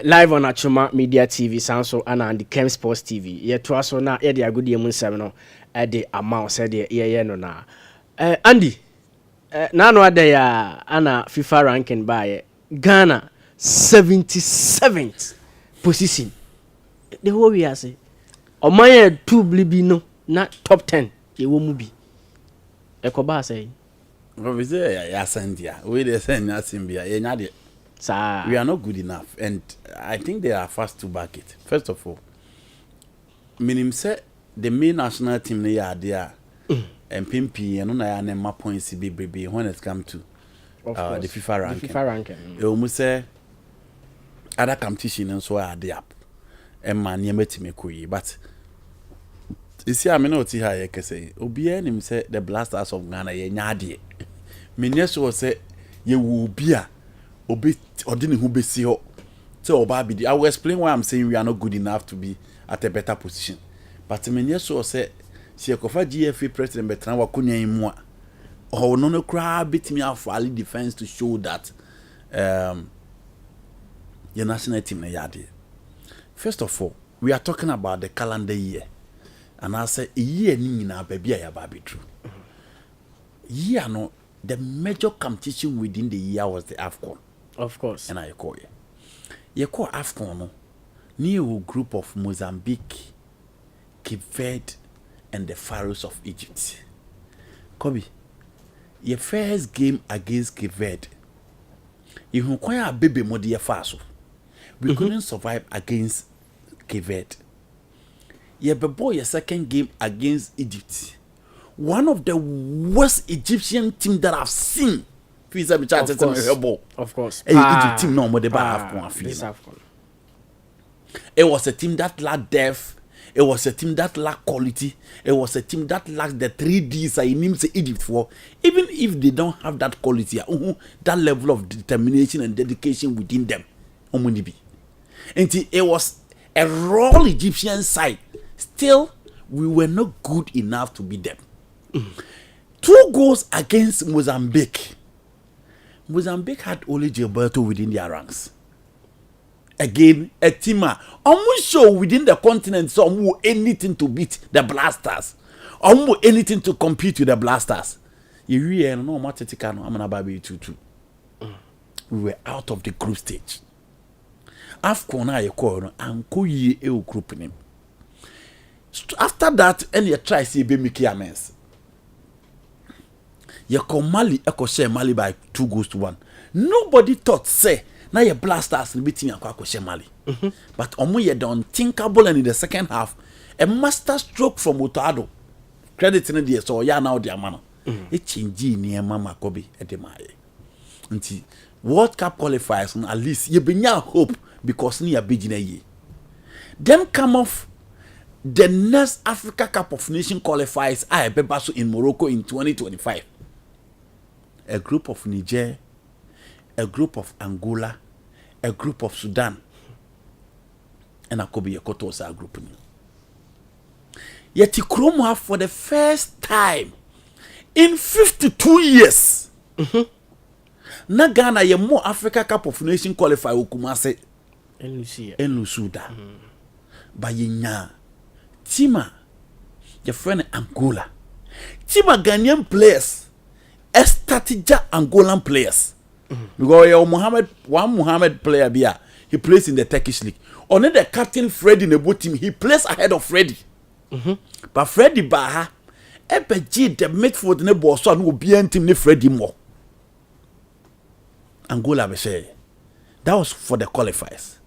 live on Achuma Media TV sanso and the Chem Sports TV. Ye to aso na ye de agudi emu nsem no de amount said ye no na. Andy na no ade ya ana FIFA ranking by Ghana 77th position. The whole we are say Omaye 2 blibi no na top 10 ye wo mu bi. Ekoba say we say ya sendia. We dey send Asimbia ye nya de. We are not good enough, and I think they are fast to back it. First of all, meaning say the main national team they are there, and Pimpi and I am my points be when it comes to the FIFA ranking. The FIFA ranking. You almost say other competition and so are they up, and man you met me kui, but you see I mean what I can say. Obian him say the Blasters of Ghana ye nyadi. Menyes was say ye will be a obi odini who be see ho so oba I will explain why I'm saying we are not good enough to be at a better position, but many so say she kofa GFA president betran wa kunya imu a o no kra betimi afali defense to show that your national team na yade. First of all, we are talking about the calendar year, and I say a year ni na baby ya ba be true year no the major competition within the year was the AFCON. Of course. And I call you. You call AFCON no new group of Mozambique, Cape Verde, and the Pharaohs of Egypt. Kobe, your first game against Cape Verde, you require a baby modi faso. We couldn't survive against Cape Verde. You boy your second game against Egypt. One of the worst Egyptian team that I've seen. Of course. Egypt team no more the AFCON. It was a team that lacked depth. It was a team that lacked quality. It was a team that lacked the 3Ds I need to Egypt for. Even if they don't have that quality, that level of determination and dedication within them. And it was a raw Egyptian side. Still, we were not good enough to beat them. 2 goals against Mozambique. Mozambique had only Gilberto within their ranks. Again, a teamer. Almost sure within the continent, some who anything to beat the Blasters. Almost anything to compete with the Blasters. You really know what I'm going to do. We were out of the group stage. After that, and you try to see Mickey Amens. You call Mali, share Mali by 2 goals to 1. Nobody thought, say, now your Blasters beating and share Mali. But Omo ye the unthinkable, and in the second half, a master stroke from Otado. Credit in the so ya now their man. It changed near Mama Kobe at the Maye. Until World Cup qualifiers, at least you be near hope because near beginning ye. Then come off the next Africa Cup of Nations qualifiers I Bebaso in Morocco in 2025. A group of Niger, a group of Angola, a group of Sudan, and a Kobe Kotosa group. Yet Kromwa for the first time in 52 years. Na Ghana ye more Africa Cup of Nations qualify Ukumase en Lusuda. Bayinya Tima your friend Angola. Tima Ghanaian players. Estatija Angolan players. Because one Mohammed player bia, he plays in the Turkish league. Only the captain Freddy Nebo team, he plays ahead of Freddy. But Freddy Baha, EPG the midfield Nebo so no be team ni Freddy more. Angola be say. That was for the qualifiers.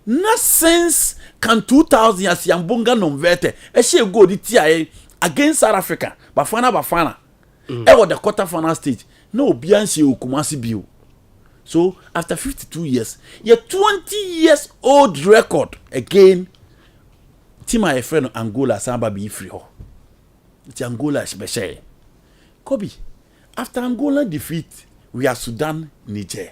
Not since can 2000 as Yambonga Nomvete, she go the TIA against South Africa. Bafana. Was the quarter-final stage. No, Bianchi Ukumasi Biu. So, after 52 years, your 20 years old record again. Tima a friend of Angola, Samba be free. It's Angola special. Kobe, after Angola defeat, we are Sudan, Niger.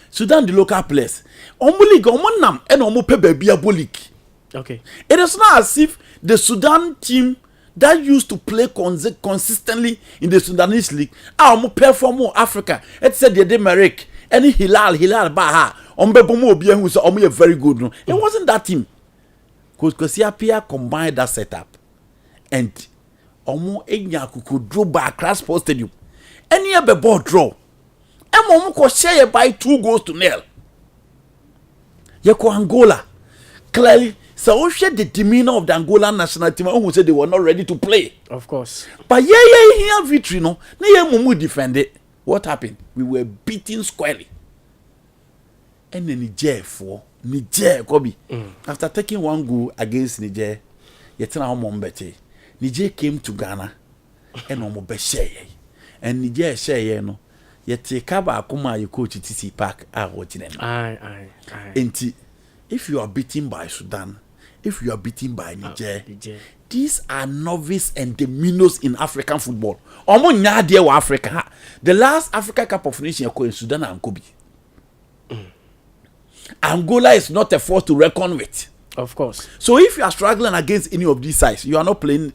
Sudan, the local place. Omulig, Omonam, and Omope Biabolik. Okay. It is not as if the Sudan team that used to play consistently in the Sudanese league, perform more Africa. It said the Demerek, any Hilal Baha, Ombebomo obi who say omo very good no. It wasn't that team. Because Apia combined that setup and omo enya kuku Drogba Accra Sports Stadium. Any other ball draw. Omo ko share by 2-0. Yeko Angola. Clearly, so we share the demeanor of the Angolan national team who said they were not ready to play. Of course. But here victory no. Na mumu defend it. What happened? We were beaten squarely. And then Niger Kobe. After taking 1 goal against Niger, yetena home mbete. Niger came to Ghana and omo be share. And Niger share no. Yete kaba akuma you coach TC Park watching them. Aye. Enti if you are beaten by Sudan, if you are beaten by Niger, these are novice and demeanors in African football. Omo nya de wa Africa. The last Africa Cup of Nations in Sudan and Kobe. Angola is not a force to reckon with. Of course. So if you are struggling against any of these sides, you are not playing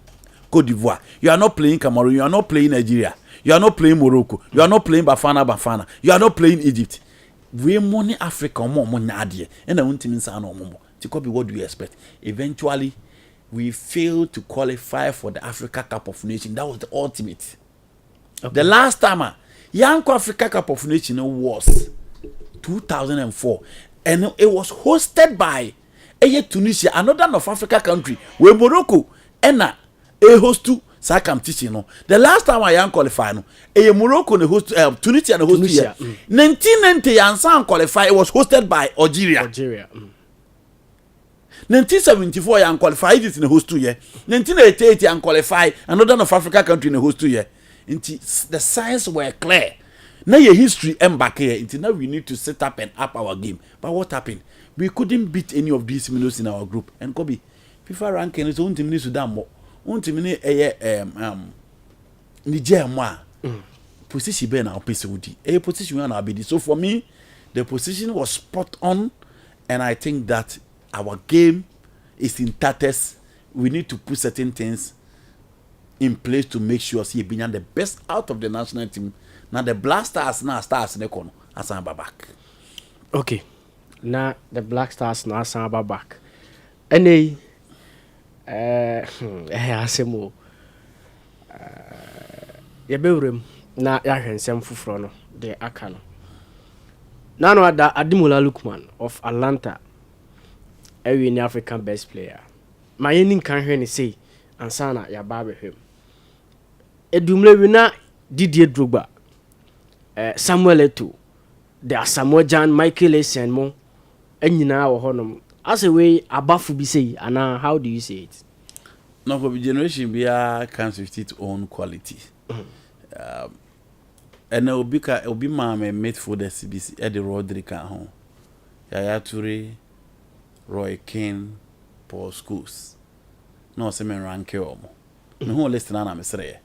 Cote d'Ivoire, you are not playing Cameroon, you are not playing Nigeria, you are not playing Morocco, you are not playing Bafana, you are not playing Egypt. We money Africa more nyadie. And I want to mean say no more. Tikobi, what do you expect? Eventually, we failed to qualify for the Africa Cup of Nations. That was the ultimate. Okay. The last time, Young Africa Cup of Nations was 2004. And it was hosted by Tunisia, another North Africa country, where Morocco and a host to Sakam teaching. No, the last time I am qualified, Morocco the host, Tunisia the host. 1990 and some qualified. It was hosted by Algeria. 1974 I am qualified. It in the host 2 year. 1988 I am qualified. Another North Africa country in the host 2 year. The signs were clear. Now your history back here. Until now we need to set up and up our game. But what happened? We couldn't beat any of these minnows in our group. And Kobe, FIFA ranking is only minutes Sudan more. Only minute Niger more. Position be na opesudi. A position we na be. So for me, the position was spot on, and I think that our game is in tatters. We need to put certain things in place to make sure see being the best out of the national team. Now the Black Stars now stars ne kono asamba back. Okay. Now the Black Stars now asamba back. Any asemo yebewrem na yahwensem fufuro no de aka no. Na no ada Ademola Lookman of Atlanta every in African best player. My ending can hear ni say ansana ya ba behwem. Edumle wi na Didier Drogba. Samuel Etoo, the Samuel Jan, Michael Essien mo, and you know, honum. As a way, above be say, and how do you say it? No, for the generation, we are can't with its own quality. And Obi Mama made for the CBC Eddie Roderick at home. Yaya Toure, Roy Kane, Paul Scholes. No, semen rank omo. No one listen on Mr.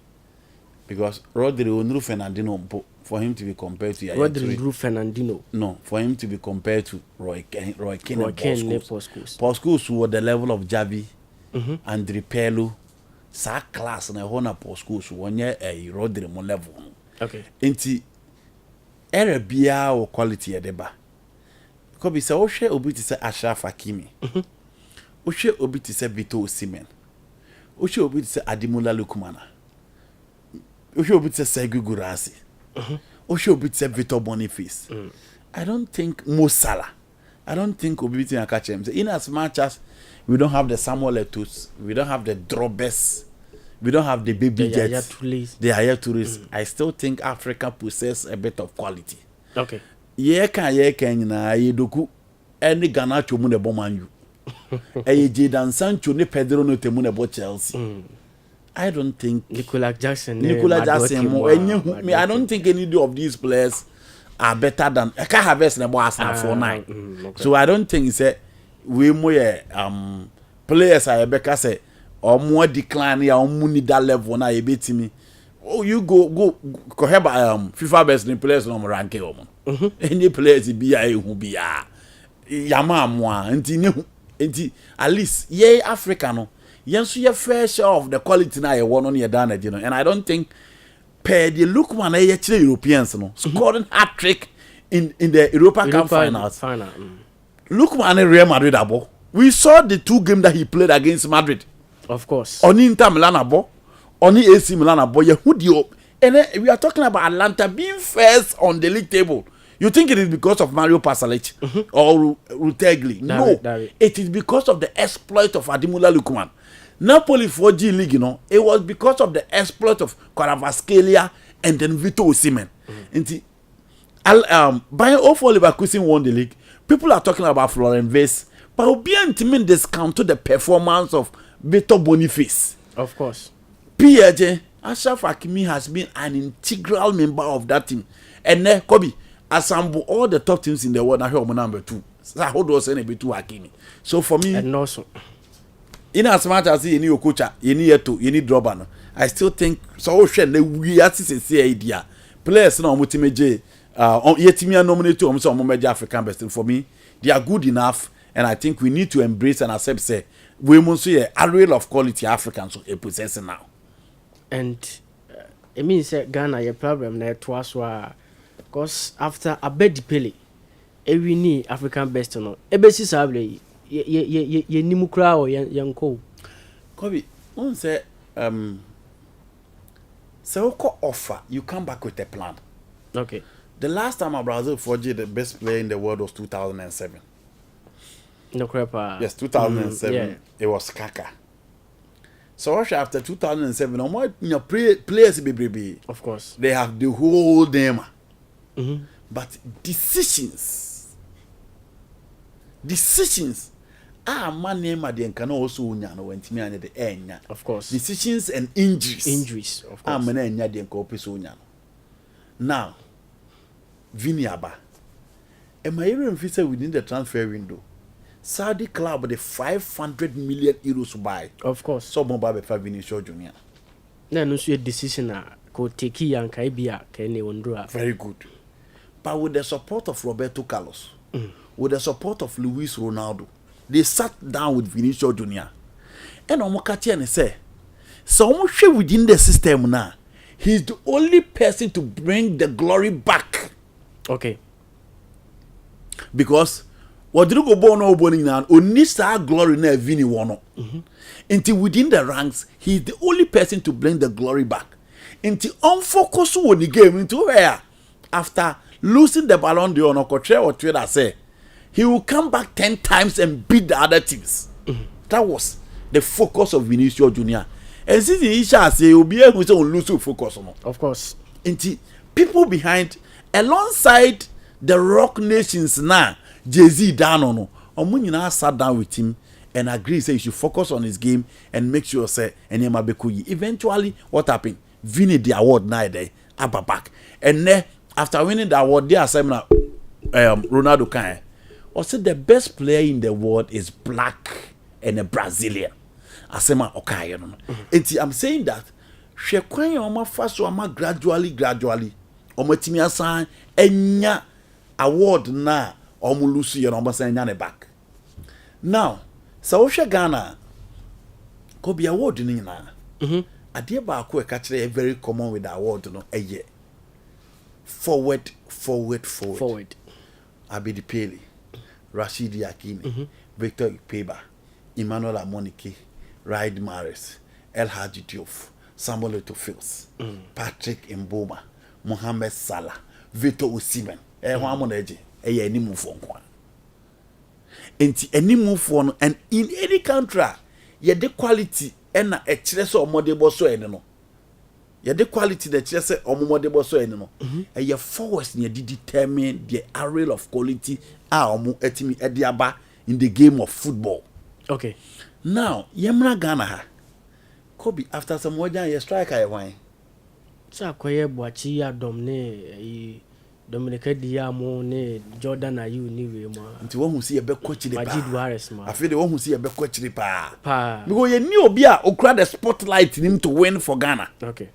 Because Roderick will Fernandino for him to be compared to Yaya Toure. Fernandino. No, for him to be compared to Roy Kane and Paul Scholes. Paul Scholes were the level of Javi, Andre Pello, sa class na hona Paul Scholes one year a Rodri mo level. Okay. Enti era bia o quality edeba. Ko bi se o hwe obi ti se Ashraf Hakimi. O hwe obi ti se Vito Osimhen. O hwe obi ti se Ademola Lookman. O hwe obi ti se Sergio Gurasi. O hwe obi ti se Victor Boniface. I don't think Mo Salah. I don't think obi ti catch him. In as much as we don't have the Samuel Etoos, we don't have the Drobes, we don't have the baby jets, the higher tourists. I still think Africa possesses a bit of quality. Okay. Ye can na yedoku any Ghana chomu ne bomanyu. E Jadon Sancho ne Pedro no temu ne bo Chelsea. I don't think Nicolas Jackson. I don't think any of these players are better than I can't have ne bo Arsenal for 9. Okay. So I don't think it's a we more players are Rebecca say or more decline ya need that level na e betimi. Oh, you go have FIFA best players no rank any players be who be yama moi enti at least ye Africa no yenso ye fair share of the quality na ye won on your down and I don't think per the Lookman ye Europeans no scoring hat-trick in the Europa Cup finals. Lookman and Real Madrid abo. We saw the 2 games that he played against Madrid. Of course. Oni Inter Milan abo. Oni AC Milan abo. Yehudio. And then we are talking about Atlanta being first on the league table. You think it is because of Mario Pasalic or Rutegli? No, it is because of the exploit of Ademola Lookman. Napoli 4G League, it was because of the exploit of Kvaratskhelia and then Vito Osimhen. Bayern 04 Leverkusen won the league. People are talking about Florian Wirtz, but Obian Timin discount to the performance of Vito Boniface. Of course. PJ Ashraf Hakimi has been an integral member of that team. And then Kobe assemble all the top teams in the world. I hear number 2. So how do I say number 2 Hakimi? So for me, and also, in as much as you need Okocha, you need Etoo, you need Drogba, I still think so. We are to say idea players no multimedia. Yetimia nominated on major African best. For me, they are good enough, and I think we need to embrace and accept. Say we must see a real of quality Africans so possessing now. And it means that Ghana your problem there twice because after a bed pele, every need African best no. Ebesi sable ye nimukra or yanko. Kobe, one say so offer you come back with a plan. Okay. The last time Brazil 4G the best player in the world was 2007. No crap. Yes, 2007. It was Kaka. So after 2007, players be. Of course. They have the whole name. But decisions. Man name at can also went me and the enya. Of course. Decisions and injuries. Of course. Now, Viniaba. Am I even within the transfer window? Saudi club the 500 million euros to buy. Of course. So Mbappe for Vinicius Junior. No a decision Kotoko and Kaibia can wonder. Very good. But with the support of Roberto Carlos, with the support of Luis Ronaldo, they sat down with Vinicius Junior. And Omokati and say, so much within the system now. He's the only person to bring the glory back. Okay. Because what did go born or born now? Only star glory na Vini wono. Until within the ranks, he's the only person to bring the glory back. Until unfocused on the game into where after losing the Ballon d'Or, Okocha or trader say he will come back 10 times and beat the other teams. That was the focus of Vinicius Junior. And since he shall say he'll be able to lose focus on. Of course. Until people behind alongside the rock nations now, Jay-Z down on Omunina sat down with him and agreed say he should focus on his game and make sure say Enyema Bekuyi. Eventually, what happened? Vinny the award now day, Abba back. And then after winning the award, they are saying Ronaldo can. Also, the best player in the world is black and a Brazilian. Asema okay, I'm saying that she kwan oma faso ama gradually omatimi asan enya award na omulusu ye no bosan nya ne back. Now, so she Ghana ko be award ni na. Ade ba ko e ka kire very common with the award no eye. Forward. Abedi Pele, Rashidi Hakimi, Victor Ikpeba, Emmanuel Amonike, Riyad Mahrez, El Hadji Diouf, Samuel Etoo, Patrick Mboma, Mohamed Salah, Vito Osimhen. Any move for one. Any move for and in any country, you the quality and a chess or model so no. You the quality that chess or model so no. And your forwards near determine the array of quality etimi ediaba in the game of football. Okay. Now, Yemna Ghana Kobe after some wajan ye striker ye wine. Sa kwaye bwachi ya domne Dominica Diamo ne Jordan Ayew ni we mo. Nti won hu see ye be coach ni pa. Majid Wares ma. Afi de won hu see ye be coach ni pa. Pa. Because ye ni obi a okra the spotlight him to win for Ghana. Okay.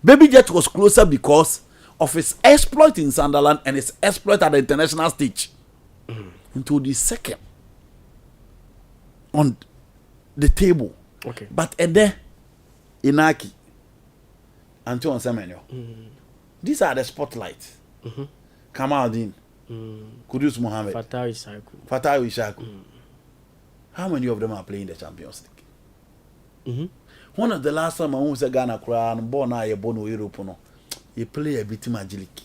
Baby Jet was closer because of his exploit in Sunderland and his exploit at the international stage. Into the second on the table. Okay. But Ede, Inaki, and John Semenyo. These are the spotlights. Kamaldeen, Kudus Mohammed, Fatah Ishaku. How many of them are playing the Champions League? One of the last time I was a Ghana crown, born I bono Europe, you play a bit magilic.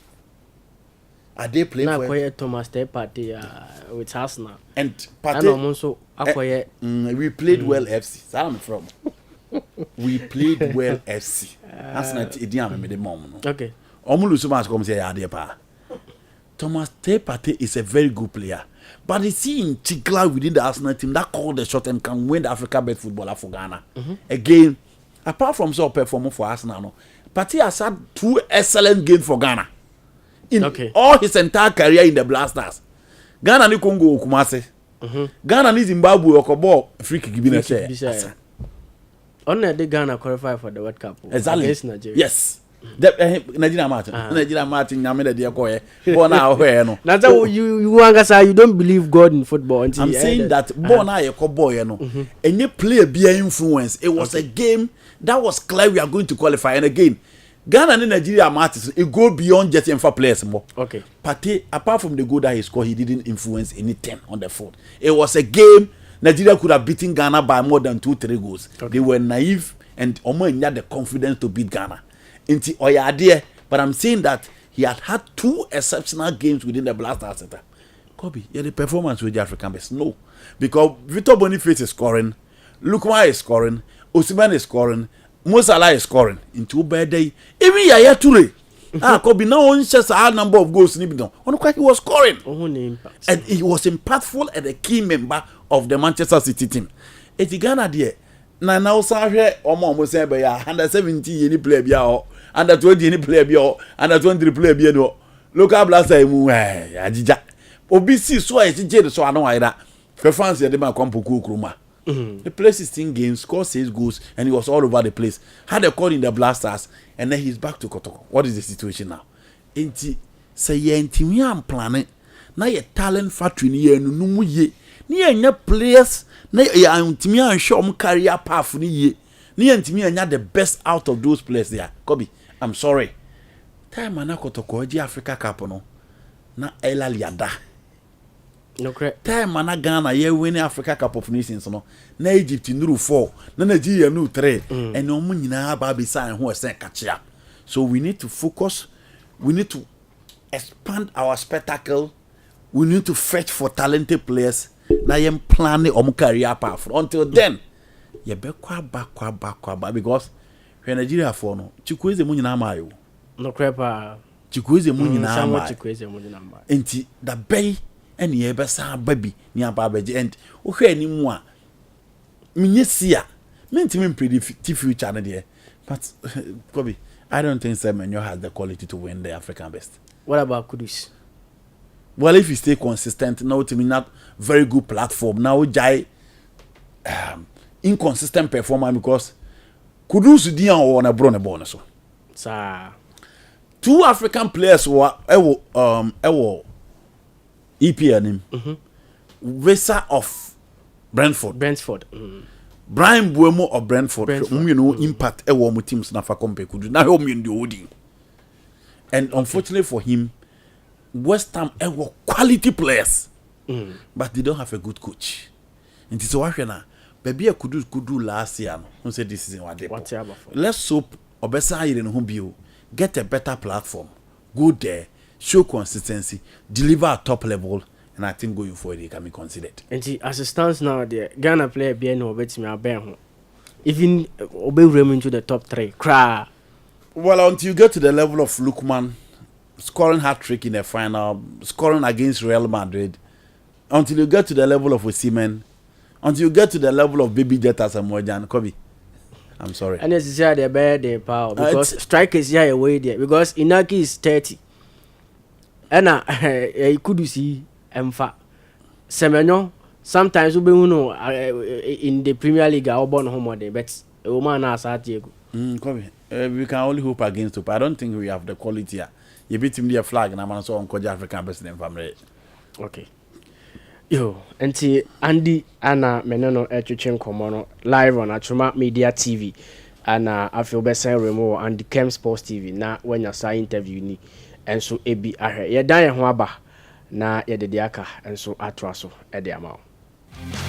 Are they playing for Thomas Day party with Arsenal? And we played well FC. I'm from. We played well FC. That's not idiom me the mom. Okay. Omulusumas come say Adepa. Thomas Tepate is a very good player. But is he in particular within the Arsenal team that called the shot and can win the Africa best footballer for Ghana? Again, apart from so performing for Arsenal, no, but he has had 2 excellent games for Ghana. In all his entire career in the Blasters. Ghana ni Congo Kumase. Ghana ni Zimbabwe Okobo free kick give share. Only the Ghana qualify for the World Cup against Nigeria. Yes. Nigeria Martin, Yamada Diakoe, Bona Weno. That's how you don't believe God in football. I'm saying that Bona Yakoboy, and you play be influence. It was a game that was clear we are going to qualify. And again, Ghana and Nigeria Martins, it go beyond just for players more. Okay. Pate, apart from the goal that he scored, he didn't influence anything on the field. It was a game Nigeria could have beaten Ghana by more than 2-3 goals. Okay. They were naive and Omo had the confidence to beat Ghana. But I'm saying that he had 2 exceptional games within the Blasters. Kobe, the performance with the African best. No. Because Victor Boniface is scoring, Lookman is scoring, Osimhen is scoring, Salah is scoring. In 2 bad days. Even Yaya Toure. Kobe now only just a high number of goals. He was scoring. And he was impactful and a key member of the Manchester City team. It's Ghana there. Now sorry, almost say by under 70 any player be under 20 any player be under 20 player be no local blaster mu ajija obi si so a je so ano ira for fans dey ma kwampoku okroma. The place 16 games, scored 6 goals, and he was all over the place. Had a call in the Blasters, and then he's back to Kotoko. What is the situation now? Enti say ye enti we am planning na ye talent factory ni ye no mu ye ni enya players na ye ntimi an show career path ni ye ni ntimi enya the best out of those players there. Kobe, I'm sorry. Time na Kotoko ji Africa Cup no na ela liada. No correct. Time na Ghana ye win Africa Cup of Nations no na Egypt nuru 4 na Nigeria nuru 3 and no mu nyina ba be sign ho esen kachia. So we need to focus, we need to expand our spectacle, we need to fetch for talented players na yem plan o career path. Until then ye be kwa ba because when Nigeria for no Chikwueze mu nyina ma yo. No crepa Chikwueze mu nyina ma. Enti da bay and ye besa baby ni ababeje and ohwe animu a minyesia mentimi predict future na there. But Kobe, I don't think Semenyo has the quality to win the African best. What about Kudus? Well, if you stay consistent, now to me not very good platform. Now Jai inconsistent performance because Kudus dian or na bro na bonus. Sa 2 African players were EPN Vesa of Brentford. Brian Buemo of Brentford. You know impact mu teams na fa compare kudu na home in the holding. And unfortunately for him, West Ham quality players, but they don't have a good coach. And it's why na baby could do last year. Who said this is what they. Let's hope Obesa Iren Hubio get a better platform, go there, show consistency, deliver at top level, and I think going forward they can be considered. And see, as it stands now, the Ghana player being no bet me a even obey them into the top 3. Cry. Well, until you get to the level of Lookman scoring hat-trick in the final, scoring against Real Madrid, until you get to the level of Osimhen, until you get to the level of Baby Jet as a Mojan, Kobe, I'm sorry. And it's here the bad power because strikers here away there because Inaki is 30. And I could see Mfa Semenyo sometimes we know in the Premier League or born home day, but a woman has at Diego. Kobe, we can only hope against hope. I don't think we have the quality here. You beat him the flag and I'm so on Coach African president family. Okay. Yo, and Andy Anna Menono Etoo Komono live on Achuma Media TV and I feel best remote and the Chem Sports TV. Now when you say interview ni enso ebi ahwe ye dan ye ho aba na ye de aka enso atoa so e de ama wo.